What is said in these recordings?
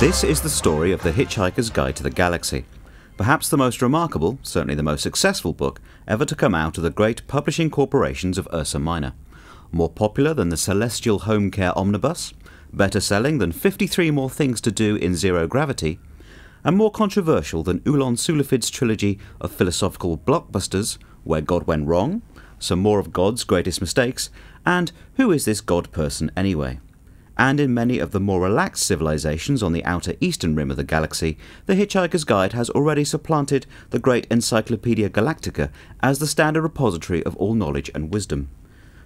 This is the story of The Hitchhiker's Guide to the Galaxy. Perhaps the most remarkable, certainly the most successful book ever to come out of the great publishing corporations of Ursa Minor. More popular than the Celestial Home Care Omnibus, better selling than 53 More Things to Do in Zero Gravity, and more controversial than Ulan Sulafid's trilogy of philosophical blockbusters, Where God Went Wrong, Some More of God's Greatest Mistakes, and Who Is This God Person Anyway? And in many of the more relaxed civilizations on the outer eastern rim of the galaxy, The Hitchhiker's Guide has already supplanted the great Encyclopaedia Galactica as the standard repository of all knowledge and wisdom.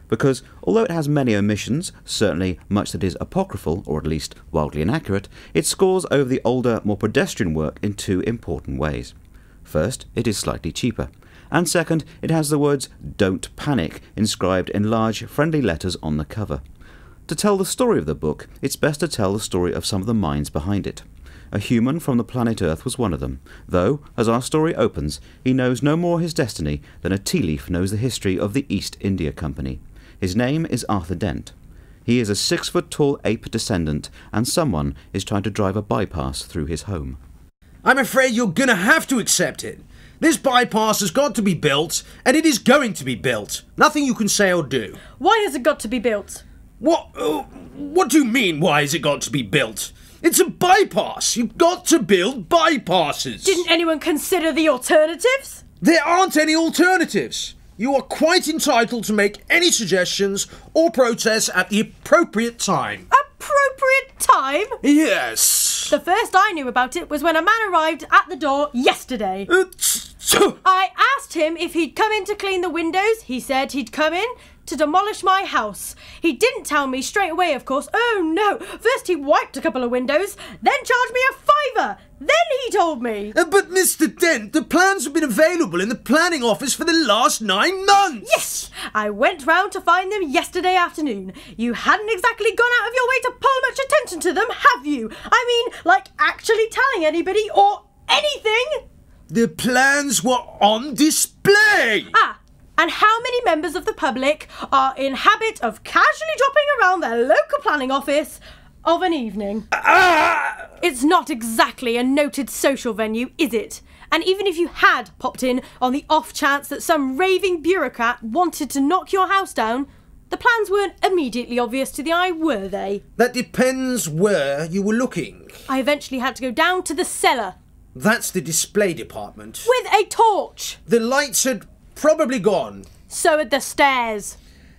Because, although it has many omissions, certainly much that is apocryphal, or at least wildly inaccurate, it scores over the older, more pedestrian work in two important ways. First, it is slightly cheaper. And second, it has the words "Don't Panic" inscribed in large, friendly letters on the cover. To tell the story of the book, it's best to tell the story of some of the minds behind it. A human from the planet Earth was one of them, though, as our story opens, he knows no more his destiny than a tea leaf knows the history of the East India Company. His name is Arthur Dent. He is a 6-foot-tall ape descendant, and someone is trying to drive a bypass through his home. I'm afraid you're gonna have to accept it. This bypass has got to be built, and it is going to be built. Nothing you can say or do. Why has it got to be built? What do you mean, why has it got to be built? It's a bypass. You've got to build bypasses. Didn't anyone consider the alternatives? There aren't any alternatives. You are quite entitled to make any suggestions or protests at the appropriate time. Appropriate time? Yes. The first I knew about it was when a man arrived at the door yesterday. I asked him if he'd come in to clean the windows. He said he'd come in to demolish my house. He didn't tell me straight away, of course. Oh no! First he wiped a couple of windows, then charged me a £5. Then he told me. But Mr. Dent, the plans have been available in the planning office for the last 9 months. Yes! I went round to find them yesterday afternoon. You hadn't exactly gone out of your way to pull much attention to them, have you? I mean, like actually telling anybody or anything? The plans were on display. And how many members of the public are in habit of casually dropping around their local planning office of an evening? It's not exactly a noted social venue, is it? And even if you had popped in on the off chance that some raving bureaucrat wanted to knock your house down, the plans weren't immediately obvious to the eye, were they? That depends where you were looking. I eventually had to go down to the cellar. That's the display department. With a torch. The lights had probably gone. So had the stairs.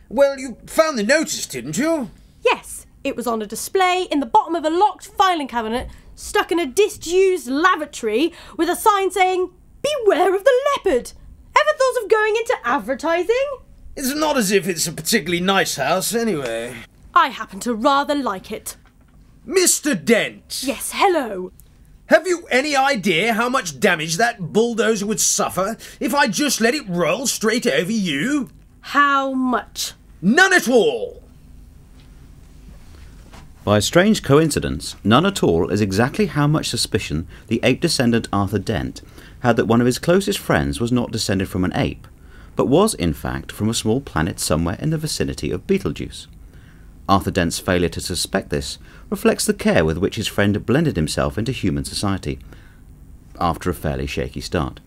Well, you found the notice, didn't you? Yes, it was on a display in the bottom of a locked filing cabinet stuck in a disused lavatory with a sign saying, "Beware of the leopard." Ever thought of going into advertising? It's not as if it's a particularly nice house, anyway. I happen to rather like it. Mr. Dent! Yes, hello. Have you any idea how much damage that bulldozer would suffer if I just let it roll straight over you? How much? None at all! By a strange coincidence, none at all is exactly how much suspicion the ape descendant Arthur Dent had that one of his closest friends was not descended from an ape, but was in fact from a small planet somewhere in the vicinity of Betelgeuse. Arthur Dent's failure to suspect this reflects the care with which his friend blended himself into human society, after a fairly shaky start.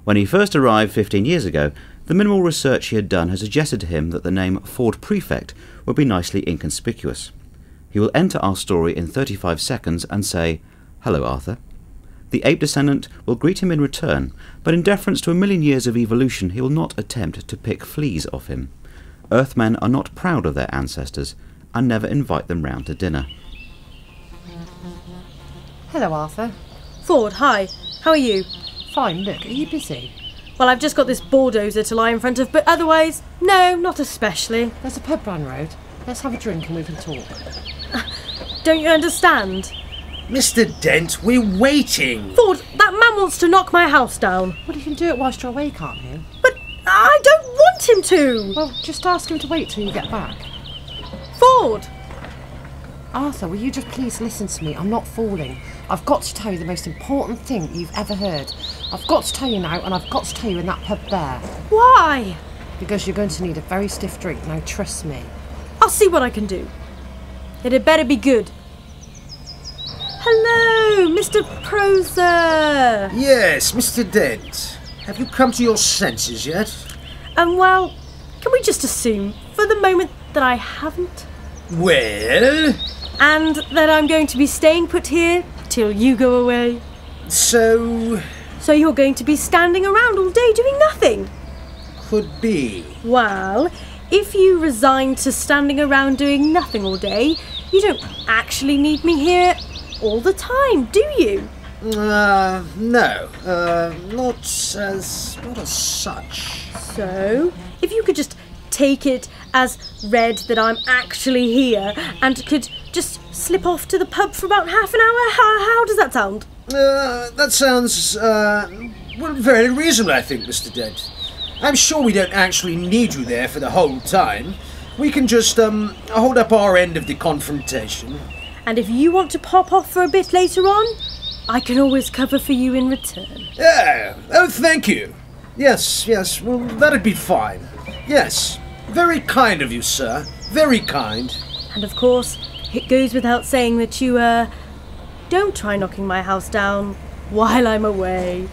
When he first arrived 15 years ago, the minimal research he had done had suggested to him that the name Ford Prefect would be nicely inconspicuous. He will enter our story in 35 seconds and say, "Hello, Arthur." The ape descendant will greet him in return, but in deference to a million years of evolution he will not attempt to pick fleas off him. Earthmen are not proud of their ancestors, and never invite them round to dinner. Hello, Arthur. Ford, hi. How are you? Fine, look, are you busy? Well, I've just got this bulldozer to lie in front of, but otherwise, no, not especially. There's a pub round the road. Let's have a drink and we can talk. Don't you understand? Mr. Dent, we're waiting. Ford, that man wants to knock my house down. Well, you can do it whilst you're away, can't you? But I don't want him to. Well, just ask him to wait till you get back. Ford! Arthur, will you just please listen to me? I'm not falling. I've got to tell you the most important thing you've ever heard. I've got to tell you now, and I've got to tell you in that pub there. Why? Because you're going to need a very stiff drink, now trust me. I'll see what I can do. It had better be good. Hello! Mr. Proser. Yes, Mr. Dent. Have you come to your senses yet? Well, can we just assume, for the moment, that I haven't? Well? And that I'm going to be staying put here till you go away? So you're going to be standing around all day doing nothing? could be. Well, if you resign to standing around doing nothing all day, you don't actually need me here all the time, do you? No. Not as such. So, if you could just take it as read that I'm actually here and could just slip off to the pub for about half an hour, how does that sound? That sounds, very reasonable, I think, Mr. Dent. I'm sure we don't actually need you there for the whole time. We can just, hold up our end of the confrontation. And if you want to pop off for a bit later on, I can always cover for you in return. Yeah. Oh, thank you. Yes. Well, that'd be fine. Yes. Very kind of you, sir. Very kind. And of course, it goes without saying that you, don't try knocking my house down while I'm away.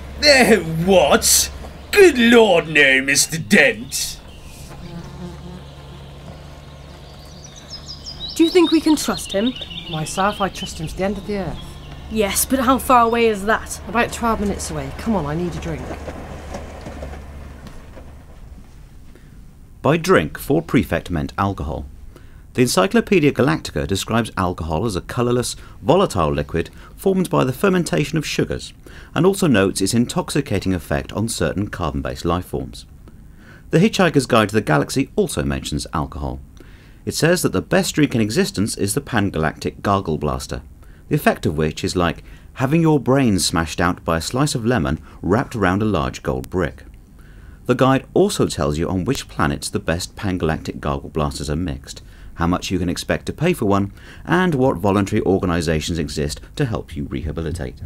What? Good Lord, no, Mr. Dent. Do you think we can trust him? Myself, I trust him to the end of the earth. Yes, but how far away is that? About 12 minutes away. Come on, I need a drink. By drink, Ford Prefect meant alcohol. The Encyclopaedia Galactica describes alcohol as a colourless, volatile liquid formed by the fermentation of sugars, and also notes its intoxicating effect on certain carbon-based life forms. The Hitchhiker's Guide to the Galaxy also mentions alcohol. It says that the best drink in existence is the Pan-Galactic Gargle Blaster, the effect of which is like having your brains smashed out by a slice of lemon wrapped around a large gold brick. The guide also tells you on which planets the best Pan-Galactic Gargle Blasters are mixed, how much you can expect to pay for one, and what voluntary organisations exist to help you rehabilitate.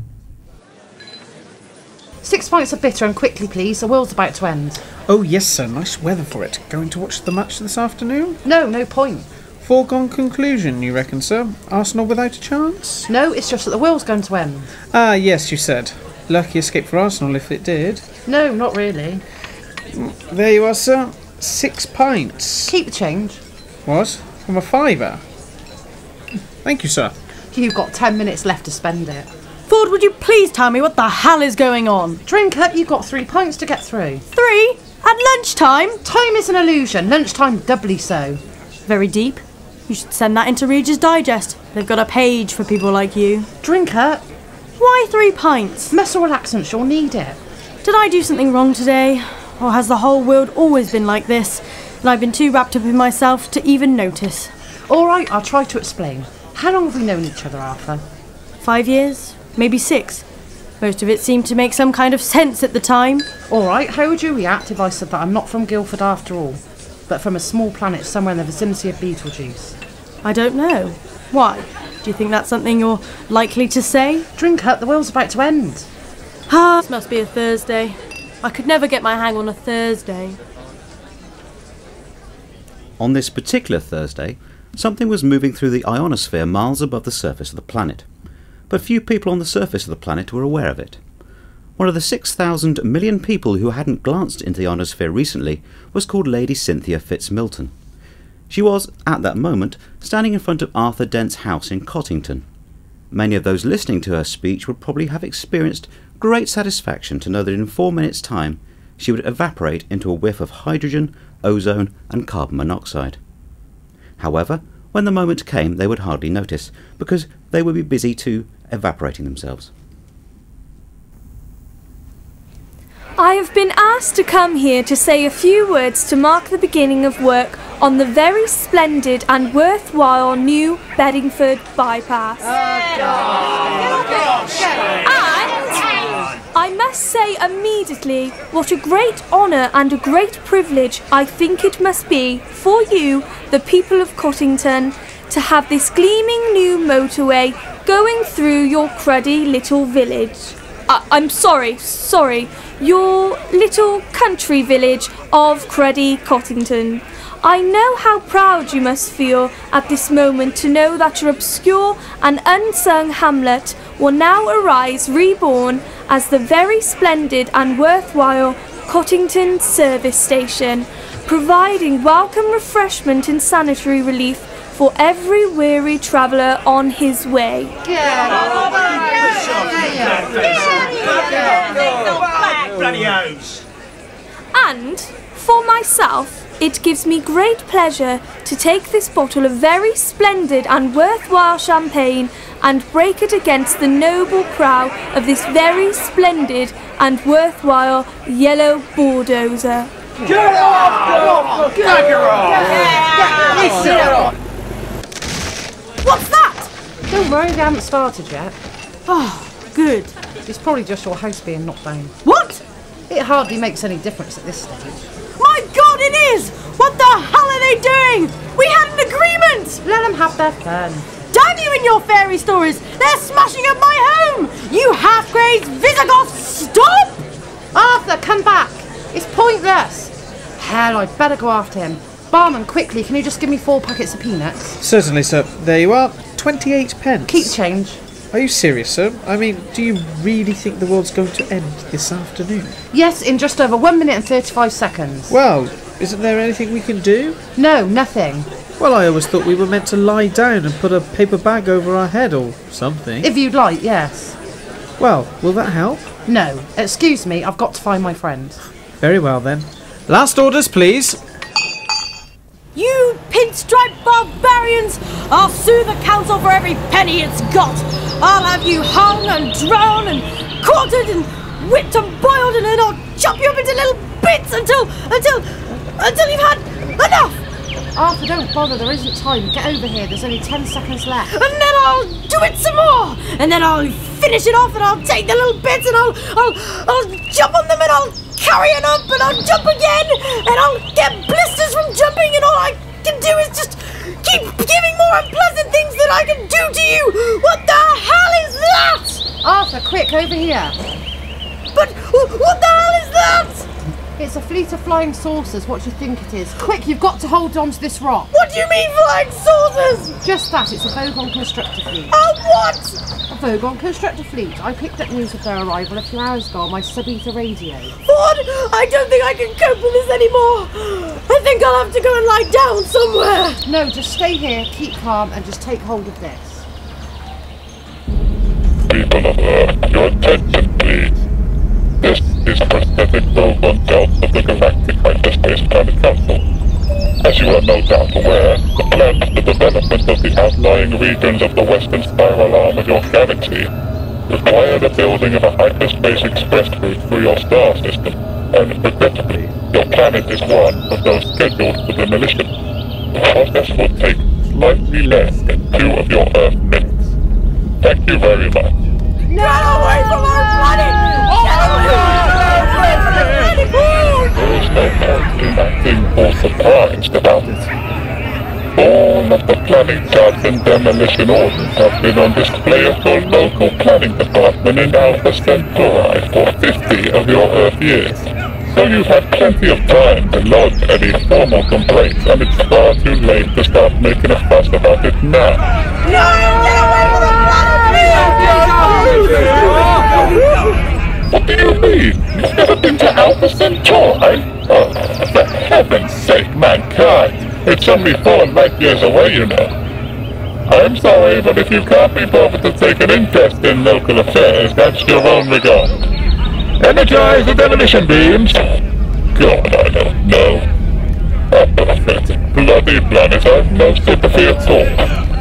6 pints of bitter and quickly, please. The world's about to end. Oh, yes, sir. Nice weather for it. Going to watch the match this afternoon? No point. Foregone conclusion, you reckon, sir? Arsenal without a chance? No, it's just that the world's going to end. Ah, yes, you said. Lucky escape for Arsenal if it did. No, not really. There you are, sir. 6 pints. Keep the change. What? From a fiver? Thank you, sir. You've got 10 minutes left to spend it. Ford, would you please tell me what the hell is going on? Drink it, you've got 3 pints to get through. 3? At lunchtime? Time is an illusion. Lunchtime doubly so. Very deep. You should send that into Reader's Digest. They've got a page for people like you. Drink it. Why 3 pints? Muscle relaxants, you'll need it. Did I do something wrong today? Or has the whole world always been like this, and I've been too wrapped up in myself to even notice? All right, I'll try to explain. How long have we known each other, Arthur? 5 years? Maybe 6. Most of it seemed to make some kind of sense at the time. All right, how would you react if I said that I'm not from Guildford after all, but from a small planet somewhere in the vicinity of Betelgeuse? I don't know. Why? Do you think that's something you're likely to say? Drink up, the world's about to end. This must be a Thursday. I could never get my hang on a Thursday. On this particular Thursday, something was moving through the ionosphere miles above the surface of the planet, but few people on the surface of the planet were aware of it. One of the 6,000 million people who hadn't glanced into the ionosphere recently was called Lady Cynthia Fitzmilton. She was, at that moment, standing in front of Arthur Dent's house in Cottington. Many of those listening to her speech would probably have experienced great satisfaction to know that in 4 minutes' time she would evaporate into a whiff of hydrogen, ozone and carbon monoxide. However, when the moment came they would hardly notice, because they would be busy too evaporating themselves. I have been asked to come here to say a few words to mark the beginning of work on the very splendid and worthwhile new Bedingford bypass. And I must say immediately what a great honour and a great privilege I think it must be for you, the people of Cottington, to have this gleaming new motorway going through your cruddy little village. I'm sorry, your little country village of cruddy Cottington. I know how proud you must feel at this moment to know that your obscure and unsung hamlet will now arise reborn as the very splendid and worthwhile Cottington Service Station, providing welcome refreshment and sanitary relief for every weary traveller on his way. And for myself, it gives me great pleasure to take this bottle of very splendid and worthwhile champagne and break it against the noble prow of this very splendid and worthwhile yellow bulldozer. Get off! Get off! What's that? Don't worry, we haven't started yet. Oh, good. It's probably just your house being knocked down. What? It hardly makes any difference at this stage. My God, it is! What the hell are they doing? We had an agreement! Let them have their fun. Damn you and your fairy stories! They're smashing up my home! You half-crazed Visigoths, stop! Arthur, come back! It's pointless! Hell, I'd better go after him. Barman, quickly, can you just give me 4 packets of peanuts? Certainly, sir. There you are. 28 pence. Keep change. Are you serious, sir? I mean, do you really think the world's going to end this afternoon? Yes, in just over 1 minute and 35 seconds. Well, isn't there anything we can do? No, nothing. Well, I always thought we were meant to lie down and put a paper bag over our head or something. If you'd like, yes. Well, will that help? No. Excuse me, I've got to find my friend. Very well, then. Last orders, please. You pinstripe barbarians! I'll sue the council for every penny it's got! I'll have you hung and drawn and quartered and whipped and boiled, and then I'll chop you up into little bits until you've had enough! Arthur, don't bother, there isn't time. Get over here, there's only 10 seconds left. And then I'll do it some more! And then I'll finish it off, and I'll take the little bits and I'll jump on them, and I'll carry it up, and I'll jump again, and I'll get blisters from jumping, and all I can do is just keep giving more unpleasant things that I can do to you! What the hell is that? Arthur, quick, over here. But what the hell is that? It's a fleet of flying saucers, what do you think it is? Quick, you've got to hold on to this rock. What do you mean flying saucers? Just that, it's a Vogon constructor fleet. What? A Vogon constructor fleet. I picked up news of their arrival a few hours ago on my sub-ether radio. Ford, I don't think I can cope with this anymore. I think I'll have to go and lie down somewhere. No, just stay here, keep calm, and just take hold of this. People of Earth, your attention, please. This is a prosthetic Vogon Health of the Galactic Hyperspace Planet Council. As you are no doubt aware, the plan of the development of the outlying regions of the western spiral arm of your galaxy require the building of a hyperspace express route through your star system, and regrettably, your planet is one of those scheduled for demolition. The process will take slightly less than 2 of your Earth minutes. Thank you very much. Get away from our planet! Get away from the planet! There is no point in acting all surprised about it. All of the planning charts and demolition orders have been on display at your local planning department in Alpha Centauri for 50 of your Earth years. So you've had plenty of time to lodge any formal complaints, and it's far too late to start making a fuss about it now. No! Get away from the planet! What do you mean? You've never been to Alpha Centauri? Oh, for heaven's sake, mankind! It's only 4 light years away, you know. I'm sorry, but if you can't be bothered to take an interest in local affairs, that's your own regard. Energize the demolition beams! God, I don't know. After a pathetic bloody planet, I've no sympathy at all.